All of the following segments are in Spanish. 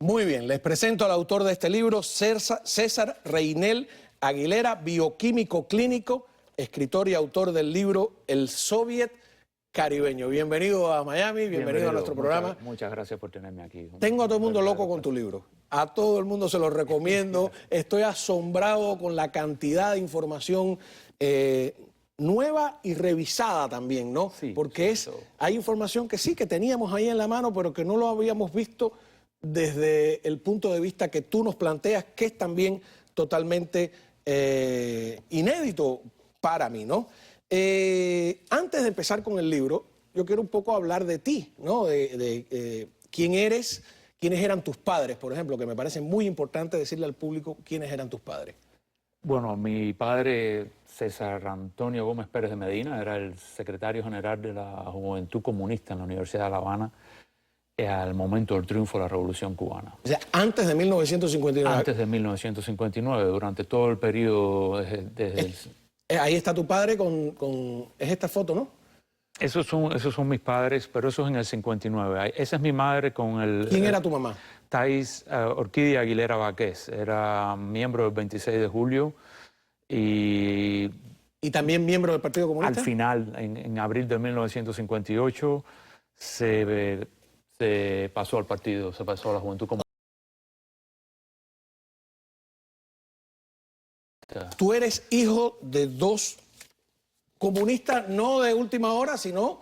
Muy bien, les presento al autor de este libro, César Reinel Aguilera, bioquímico clínico, escritor y autor del libro El Soviet Caribeño. Bienvenido a Miami, bienvenido a nuestro programa. Muchas gracias por tenerme aquí. Tengo a todo el mundo loco con tu libro. A todo el mundo se lo recomiendo. Estoy asombrado con la cantidad de información nueva y revisada también, ¿no? Sí, porque hay información que sí, que teníamos ahí en la mano, pero que no lo habíamos visto desde el punto de vista que tú nos planteas, que es también totalmente inédito para mí, ¿no? Antes de empezar con el libro, yo quiero un poco hablar de ti, ¿no? De quién eres, quiénes eran tus padres, por ejemplo, que me parece muy importante decirle al público quiénes eran tus padres. Bueno, mi padre, César Antonio Gómez Pérez de Medina, era el secretario general de la Juventud Comunista en la Universidad de La Habana al momento del triunfo de la Revolución Cubana. O sea, antes de 1959. Antes de 1959, durante todo el periodo ahí está tu padre es esta foto, ¿no? Esos son mis padres, pero eso es en el 59. Esa es mi madre con el... ¿Quién era tu mamá? Thais Orquídea Aguilera Baquez. Era miembro del 26 de julio y también miembro del Partido Comunista. Al final, en abril de 1958, se pasó al partido, se pasó a la Juventud Comunista. Tú eres hijo de dos comunistas, no de última hora, sino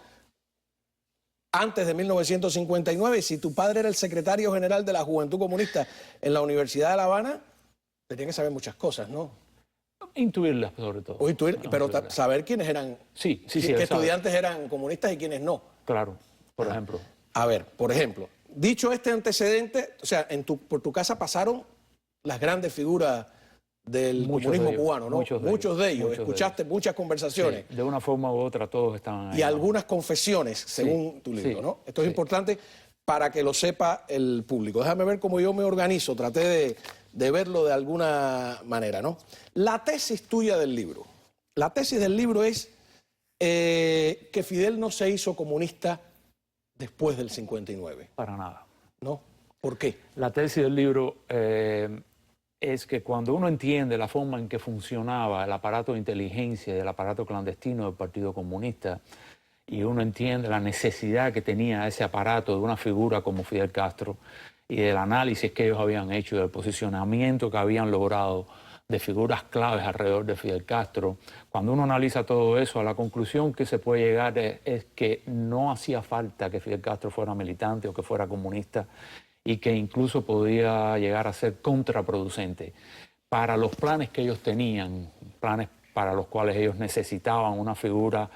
antes de 1959. Si tu padre era el secretario general de la Juventud Comunista en la Universidad de La Habana, tenía que saber muchas cosas, ¿no? Intuirlas, sobre todo. Pero saber quiénes eran, qué estudiantes eran comunistas y quiénes no. Claro, por ejemplo. A ver, por ejemplo, dicho este antecedente, o sea, por tu casa pasaron las grandes figuras del comunismo cubano, ¿no? Muchos de ellos. Escuchaste muchas conversaciones. Sí, de una forma u otra todos estaban ahí. Y algunas confesiones, según tu libro, ¿no? Esto es importante para que lo sepa el público. Déjame ver cómo yo me organizo. Traté de verlo de alguna manera, ¿no? La tesis tuya del libro. La tesis del libro es que Fidel no se hizo comunista después del 59. Para nada. ¿No? ¿Por qué? La tesis del libro es que cuando uno entiende la forma en que funcionaba el aparato de inteligencia y el aparato clandestino del Partido Comunista, y uno entiende la necesidad que tenía ese aparato de una figura como Fidel Castro y del análisis que ellos habían hecho, del posicionamiento que habían logrado de figuras claves alrededor de Fidel Castro, cuando uno analiza todo eso, a la conclusión que se puede llegar es que no hacía falta que Fidel Castro fuera militante o que fuera comunista, y que incluso podía llegar a ser contraproducente para los planes que ellos tenían, planes para los cuales ellos necesitaban una figura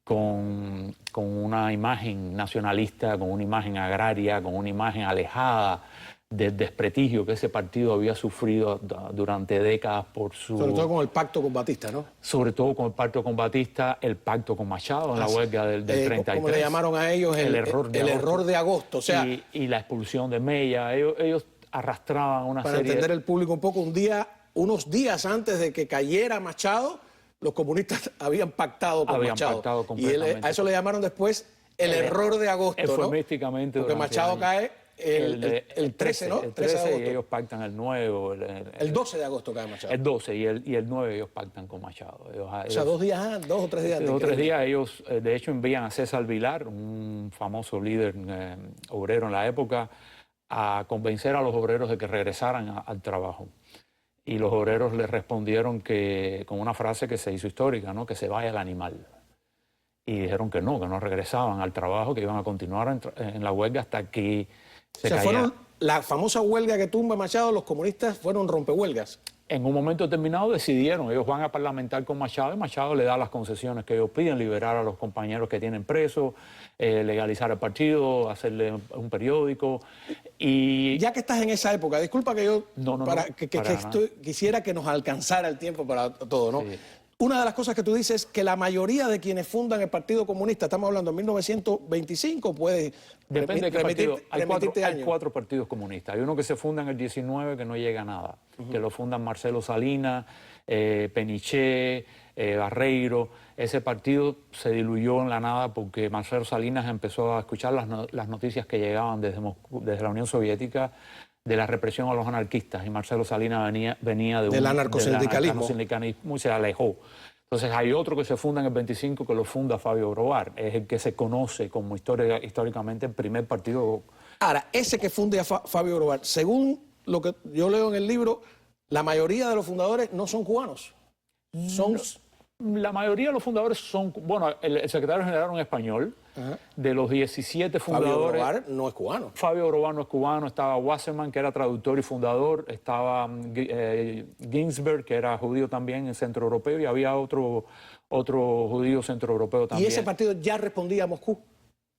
con una imagen nacionalista, con una imagen agraria, con una imagen alejada del desprestigio que ese partido había sufrido durante décadas por su... Sobre todo con el pacto con Batista, ¿no? Sobre todo con el pacto con Batista, el pacto con Machado en la huelga del 33. Como le llamaron a ellos, el error de agosto. O sea, y la expulsión de Mella. Ellos arrastraban una serie... Para entender el público un poco, unos días antes de que cayera Machado, los comunistas habían pactado con Machado. Y a eso le llamaron después el error de agosto, ¿no? Eufemísticamente. Porque Machado cae el 13, ¿no? El 13 de agosto. Y ellos pactan el 9. El 12 de agosto cae Machado. El 12 y el 9 ellos pactan con Machado. O sea, 2 días, 2 o 3 días. 2 o 3 días ellos, de hecho, envían a César Vilar, un famoso líder obrero en la época, a convencer a los obreros de que regresaran al trabajo. Y los obreros le respondieron con una frase que se hizo histórica, ¿no? Que se vaya el animal. Y dijeron que no regresaban al trabajo, que iban a continuar en la huelga hasta que se cayera. La famosa huelga que tumba Machado, los comunistas fueron rompehuelgas. En un momento determinado decidieron, ellos van a parlamentar con Machado y Machado le da las concesiones que ellos piden, liberar a los compañeros que tienen presos, legalizar el partido, hacerle un periódico. Y ya que estás en esa época, disculpa que yo quisiera que nos alcanzara el tiempo para todo, ¿no? Sí. Una de las cosas que tú dices es que la mayoría de quienes fundan el Partido Comunista, estamos hablando de 1925, puede... Depende de qué partido. Hay 4 partidos comunistas. Hay uno que se funda en el 19 que no llega a nada, que lo fundan Marcelo Salinas, Peniché, Barreiro. Ese partido se diluyó en la nada porque Marcelo Salinas empezó a escuchar las noticias que llegaban desde la Unión Soviética de la represión a los anarquistas, y Marcelo Salinas venía del anarcosindicalismo y se alejó. Entonces hay otro que se funda en el 25 que lo funda Fabio Grovar, es el que se conoce como históricamente el primer partido. Ahora, ese que funde a Fabio Grovar, según lo que yo leo en el libro, la mayoría de los fundadores no son cubanos. La mayoría de los fundadores son, bueno, el secretario general era un español. Ajá. De los 17 fundadores... Fabio Grovar no es cubano. Fabio Grovar no es cubano, estaba Wasserman, que era traductor y fundador, estaba Ginsberg, que era judío también en centro europeo, y había otro judío centro europeo también. ¿Y ese partido ya respondía a Moscú?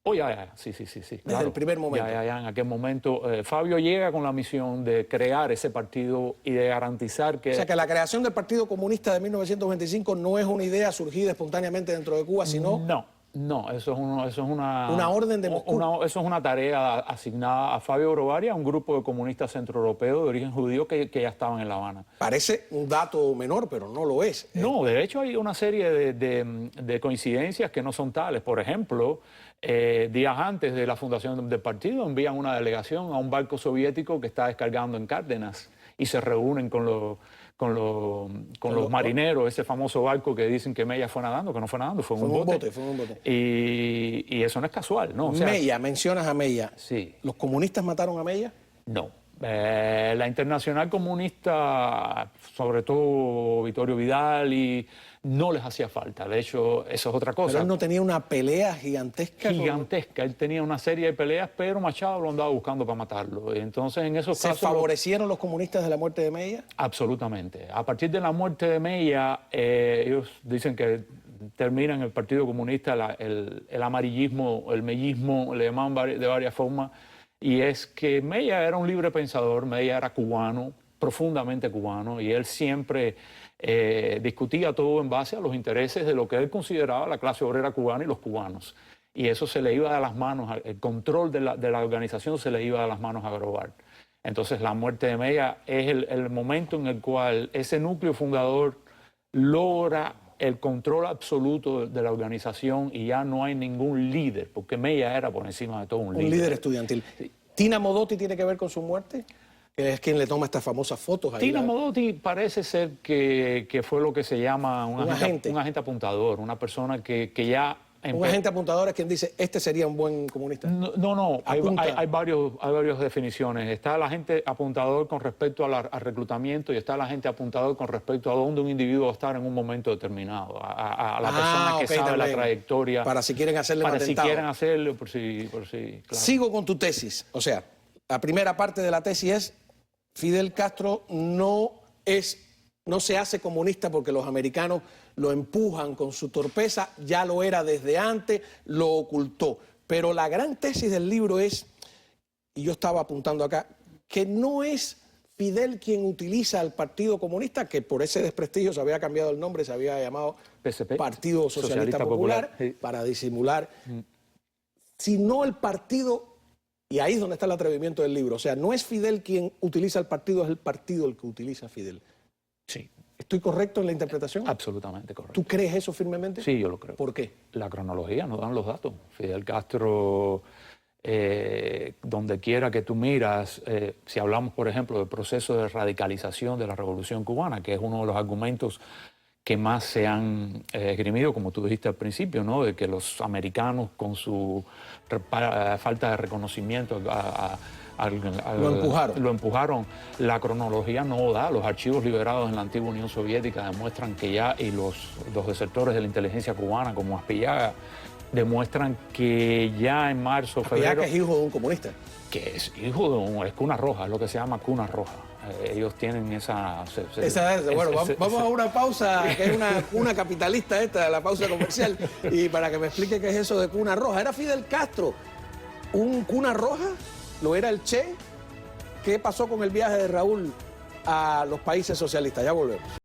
Oh, ya, sí. Desde el primer momento. Ya, en aquel momento. Fabio llega con la misión de crear ese partido y de garantizar que... O sea, que la creación del Partido Comunista de 1925 no es una idea surgida espontáneamente dentro de Cuba, sino... No, eso es una orden de Moscú. Eso es una tarea asignada a Fabio Grovar y a un grupo de comunistas centroeuropeos de origen judío que ya estaban en La Habana. Parece un dato menor, pero no lo es. No, de hecho hay una serie de coincidencias que no son tales. Por ejemplo, días antes de la fundación del partido envían una delegación a un barco soviético que está descargando en Cárdenas y se reúnen con los marineros, ese famoso barco que dicen que Mella fue nadando, que no fue nadando, fue un bote. Fue un bote. Y eso no es casual, ¿no? O sea, Mella, mencionas a Mella. Sí. ¿Los comunistas mataron a Mella? No. La Internacional Comunista, sobre todo Vittorio Vidal, no les hacía falta. De hecho, eso es otra cosa. Pero él no tenía una pelea gigantesca. Él tenía una serie de peleas, pero Machado lo andaba buscando para matarlo. Entonces, en esos casos... ¿Se favorecieron los comunistas de la muerte de Mella? Absolutamente. A partir de la muerte de Mella, ellos dicen que termina en el Partido Comunista el amarillismo, el mellismo, le llaman de varias formas, y es que Mella era un libre pensador, Mella era cubano, profundamente cubano, y él siempre discutía todo en base a los intereses de lo que él consideraba la clase obrera cubana y los cubanos. Y eso se le iba de las manos, el control de la organización se le iba de las manos a Grovar. Entonces la muerte de Mella es el momento en el cual ese núcleo fundador logra el control absoluto de la organización y ya no hay ningún líder, porque Mella era por encima de todo un líder. Un líder estudiantil. Sí. ¿Tina Modotti tiene que ver con su muerte? Que es quien le toma estas famosas fotos. Tina Modotti parece ser que fue lo que se llama un agente apuntador, una persona que ya... Un agente apuntador es quien dice, este sería un buen comunista. No, hay varias definiciones. Está el agente apuntador con respecto al reclutamiento y está el agente apuntador con respecto a dónde un individuo va a estar en un momento determinado, a la persona que sabe la trayectoria. Para si quieren hacerle un atentado. Para si quieren hacerlo, por si claro. Sigo con tu tesis. O sea, la primera parte de la tesis es, Fidel Castro no se hace comunista porque los americanos lo empujan con su torpeza, ya lo era desde antes, lo ocultó. Pero la gran tesis del libro es, y yo estaba apuntando acá, que no es Fidel quien utiliza al Partido Comunista, que por ese desprestigio se había cambiado el nombre, se había llamado PSP, Partido Socialista Popular, sí, para disimular, sino el partido, y ahí es donde está el atrevimiento del libro. O sea, no es Fidel quien utiliza el partido, es el partido el que utiliza a Fidel. Sí. ¿Estoy correcto en la interpretación? Absolutamente correcto. ¿Tú crees eso firmemente? Sí, yo lo creo. ¿Por qué? La cronología nos dan los datos. Fidel Castro, donde quiera que tú miras, si hablamos, por ejemplo, del proceso de radicalización de la Revolución Cubana, que es uno de los argumentos que más se han esgrimido, como tú dijiste al principio, ¿no? De que los americanos, con su falta de reconocimiento lo empujaron. La cronología no da. Los archivos liberados en la antigua Unión Soviética demuestran que ya, y los desertores de la inteligencia cubana, como Aspillaga, demuestran que ya en marzo, febrero... Aspillaga es hijo de un comunista. Que es hijo de es cuna roja, es lo que se llama cuna roja. Ellos tienen esa... Bueno, vamos a una pausa, que es una capitalista esta, la pausa comercial, y para que me explique qué es eso de cuna roja. ¿Era Fidel Castro un cuna roja? ¿Lo era el Che? ¿Qué pasó con el viaje de Raúl a los países socialistas? Ya volvemos.